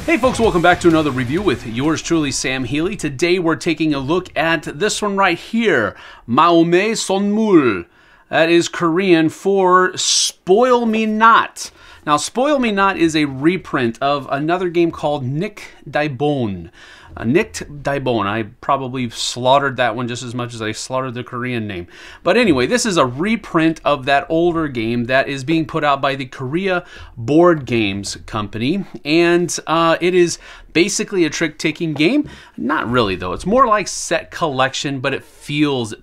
Hey folks, welcome back to another review with yours truly, Sam Healey. Today we're taking a look at this one right here, Maome Sonmul. That is Korean for Spoil Me Not. Now, Spoil Me Not is a reprint of another game called Nicht, Bohne. Nicht, Bohne. I probably slaughtered that one just as much as I slaughtered the Korean name. But anyway, this is a reprint of that older game that is being put out by the Korea Board Games Company. And it is basically a trick-taking game. Not really, though. It's more like set collection, but it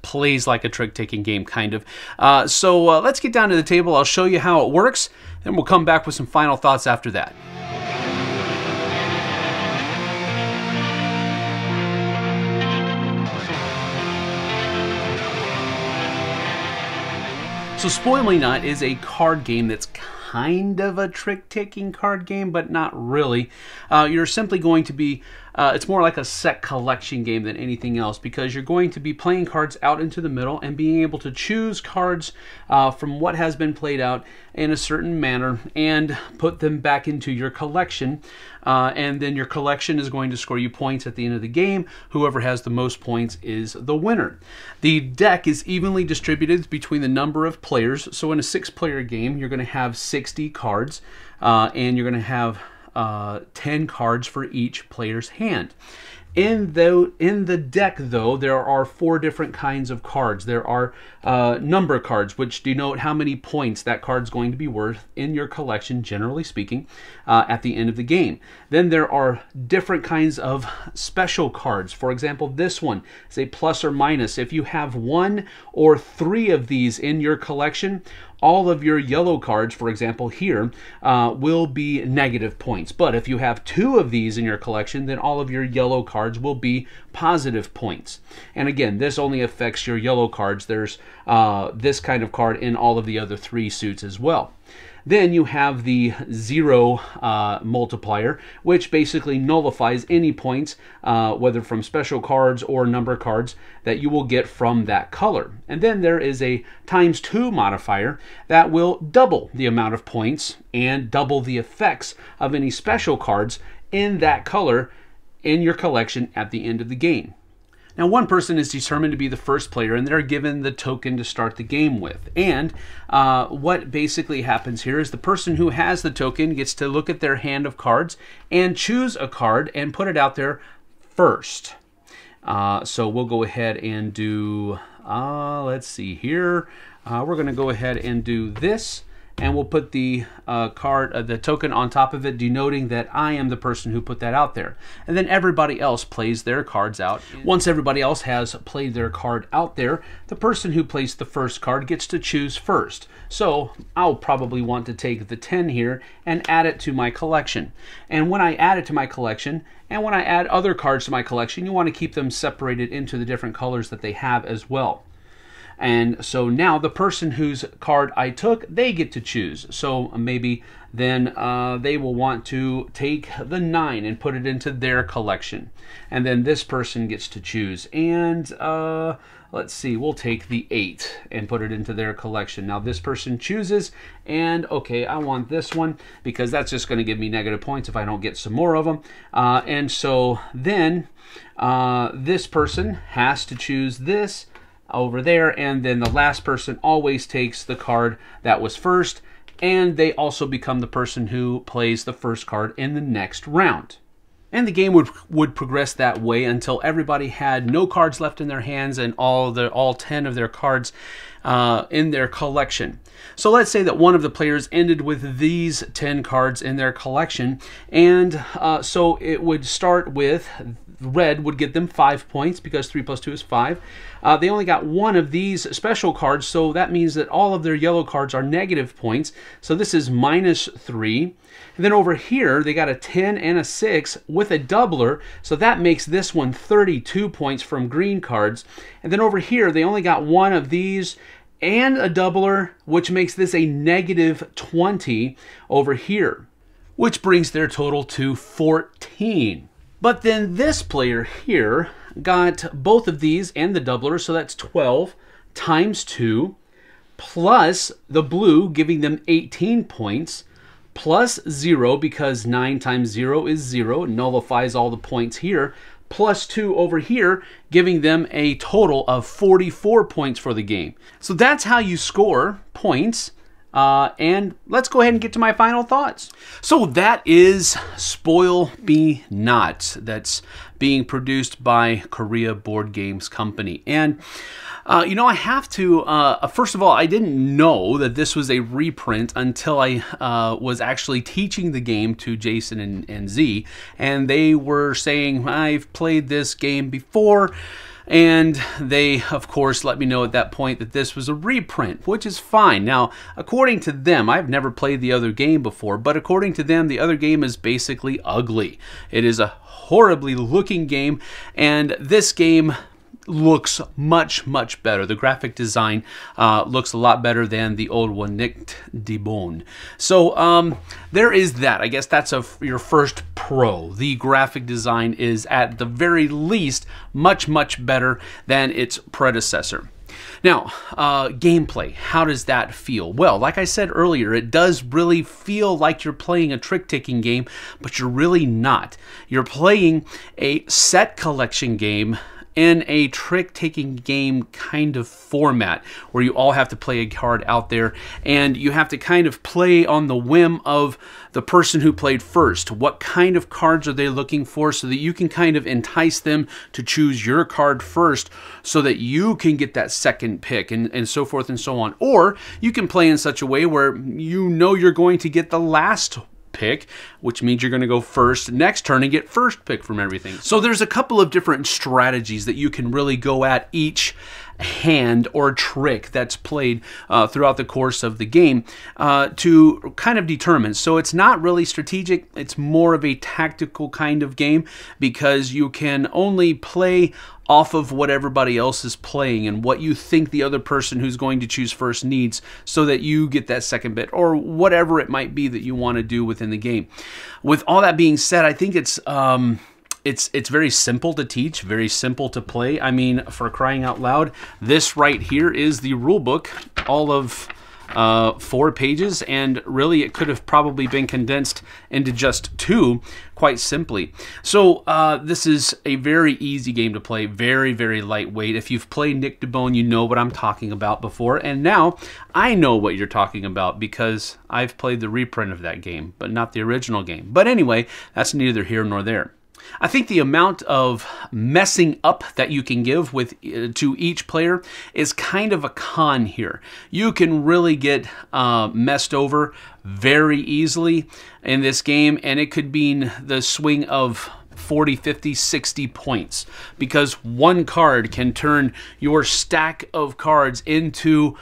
plays like a trick-taking game, kind of. So let's get down to the table. I'll show you how it works, and we'll come back with some final thoughts after that. So Spoil Me Not is a card game that's kind of a trick-taking card game, but not really. You're simply going to be, it's more like a set collection game than anything else, because you're going to be playing cards out into the middle and being able to choose cards from what has been played out in a certain manner and put them back into your collection. And then your collection is going to score you points at the end of the game. Whoever has the most points is the winner. The deck is evenly distributed between the number of players. So in a 6-player game, you're going to have 60 cards, and you're going to have 10 cards for each player's hand. In the deck, though, there are 4 different kinds of cards. There are number cards, which denote how many points that card's going to be worth in your collection, generally speaking, at the end of the game. Then there are different kinds of special cards. For example, this one is a plus or minus. If you have 1 or 3 of these in your collection, all of your yellow cards, for example here, will be negative points. But if you have 2 of these in your collection, then all of your yellow cards will be positive points. And again, this only affects your yellow cards. There's this kind of card in all of the other 3 suits as well. Then you have the 0 multiplier, which basically nullifies any points, whether from special cards or number cards, that you will get from that color. And then there is a ×2 modifier that will double the amount of points and double the effects of any special cards in that color in your collection at the end of the game. Now, one person is determined to be the first player, and they're given the token to start the game with. And what basically happens here is the person who has the token gets to look at their hand of cards and choose a card and put it out there first. So we'll go ahead and do, let's see here. We're going to go ahead and do this. And we'll put the the token on top of it, denoting that I am the person who put that out there. And then everybody else plays their cards out. Once everybody else has played their card out there, the person who plays the first card gets to choose first. So I'll probably want to take the 10 here and add it to my collection. And when I add it to my collection, and when I add other cards to my collection, you want to keep them separated into the different colors that they have as well. And so now the person whose card I took, they get to choose. So maybe then they will want to take the 9 and put it into their collection. And then this person gets to choose. And let's see, we'll take the 8 and put it into their collection. Now this person chooses, and okay, I want this one because that's just going to give me negative points if I don't get some more of them. And so then this person has to choose this over there, and then the last person always takes the card that was first, and they also become the person who plays the first card in the next round. And the game would progress that way until everybody had no cards left in their hands and all 10 of their cards in their collection. So let's say that one of the players ended with these 10 cards in their collection, and so it would start with red would get them 5 points because 3 plus 2 is 5. They only got 1 of these special cards, so that means that all of their yellow cards are negative points. So this is -3. And then over here, they got a 10 and a 6 with a doubler, so that makes this one 32 points from green cards. And then over here, they only got 1 of these and a doubler, which makes this a -20 over here, which brings their total to 14. But then this player here got both of these and the doubler, so that's 12 times 2, plus the blue, giving them 18 points, plus 0, because 9 times 0 is 0. It nullifies all the points here. Plus 2 over here, giving them a total of 44 points for the game. So that's how you score points. And let's go ahead and get to my final thoughts. So that is Spoil Me Not. That's being produced by Korea Board Games Company. And you know, I have to, first of all, I didn't know that this was a reprint until I was actually teaching the game to Jason and Z, and they were saying, I've played this game before, and they, of course, let me know at that point that this was a reprint, which is fine. Now, according to them, I've never played the other game before, but according to them, the other game is basically ugly. It is a horribly looking game, and this game looks much, much better. The graphic design looks a lot better than the old one, Nicht, Bohne. So there is that. I guess that's your first pro. The graphic design is at the very least much, much better than its predecessor. Now, gameplay, how does that feel? Well, like I said earlier, it does really feel like you're playing a trick-taking game, but you're really not. You're playing a set collection game in a trick-taking game kind of format where you all have to play a card out there and you have to kind of play on the whim of the person who played first. What kind of cards are they looking for, so that you can kind of entice them to choose your card first so that you can get that second pick, and so forth and so on. Or you can play in such a way where you know you're going to get the last pick, which means you're going to go first next turn and get first pick from everything. So there's a couple of different strategies that you can really go at each hand or trick that's played throughout the course of the game to kind of determine. So it's not really strategic, it's more of a tactical kind of game, because you can only play off of what everybody else is playing and what you think the other person who's going to choose first needs, so that you get that second bit, or whatever it might be that you want to do within the game. With all that being said, I think it's very simple to teach, very simple to play. I mean, for crying out loud, this right here is the rule book, all of 4 pages, and really it could have probably been condensed into just 2, quite simply. So this is a very easy game to play, very, very lightweight. If you've played Nicht, Bohne, you know what I'm talking about before, and now I know what you're talking about because I've played the reprint of that game, but not the original game. But anyway, that's neither here nor there. I think the amount of messing up that you can give to each player is kind of a con here. You can really get messed over very easily in this game, and it could mean the swing of 40, 50, 60 points, because one card can turn your stack of cards into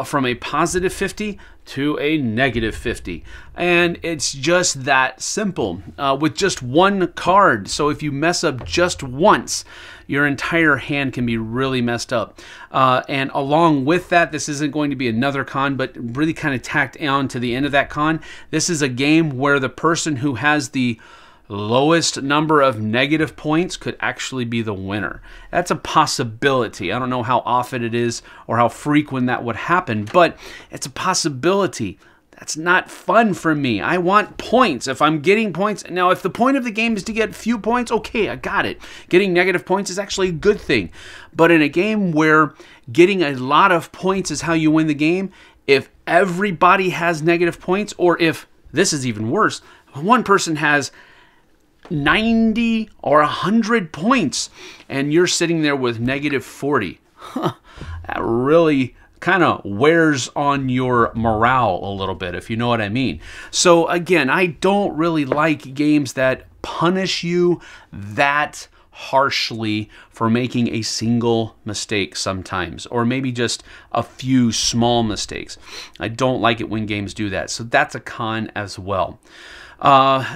from a positive 50 to a negative 50. And it's just that simple with just one card. So if you mess up just once, your entire hand can be really messed up. And along with that, this isn't going to be another con, but really kind of tacked on to the end of that con. This is a game where the person who has the lowest number of negative points could actually be the winner. That's a possibility. I don't know how often it is or how frequent that would happen, but it's a possibility. That's not fun for me. I want points. If I'm getting points, now if the point of the game is to get few points, okay, I got it. Getting negative points is actually a good thing. But in a game where getting a lot of points is how you win the game, if everybody has negative points, or if, this is even worse, one person has 90 or 100 points and you're sitting there with negative 40. That really kind of wears on your morale a little bit, if you know what I mean. So again, I don't really like games that punish you that harshly for making a single mistake sometimes, or maybe just a few small mistakes. I don't like it when games do that. So that's a con as well.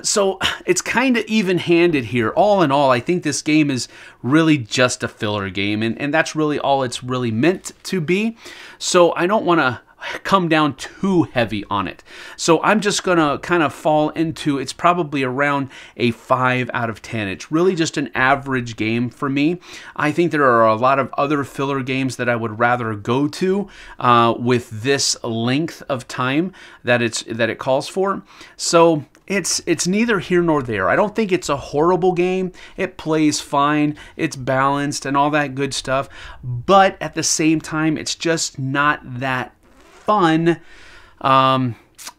So it's kind of even-handed here. All in all, I think this game is really just a filler game, and that's really all it's really meant to be. So I don't want to come down too heavy on it. So I'm just gonna kind of fall into, it's probably around a 5 out of 10. It's really just an average game for me. I think there are a lot of other filler games that I would rather go to with this length of time that it calls for. So it's neither here nor there. I don't think it's a horrible game. It plays fine. It's balanced and all that good stuff. But at the same time, it's just not that fun.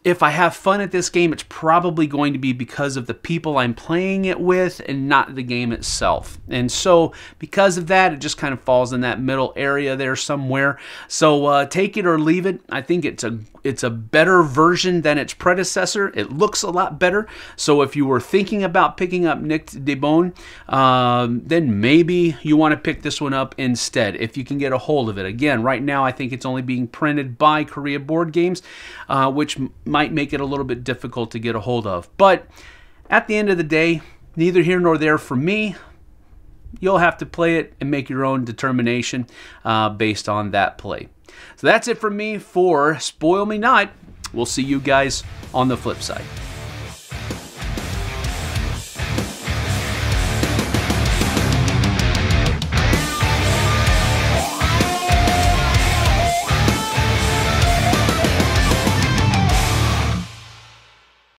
If I have fun at this game, it's probably going to be because of the people I'm playing it with and not the game itself. And so because of that, it just kind of falls in that middle area there somewhere. So take it or leave it. I think it's a better version than its predecessor. It looks a lot better. So if you were thinking about picking up Nicht, Bohne, then maybe you want to pick this one up instead if you can get a hold of it. Again, right now I think it's only being printed by Korea Board Games, which might make it a little bit difficult to get a hold of. But at the end of the day, neither here nor there for me. You'll have to play it and make your own determination based on that play. So that's it from me for Spoil Me Not. We'll see you guys on the flip side.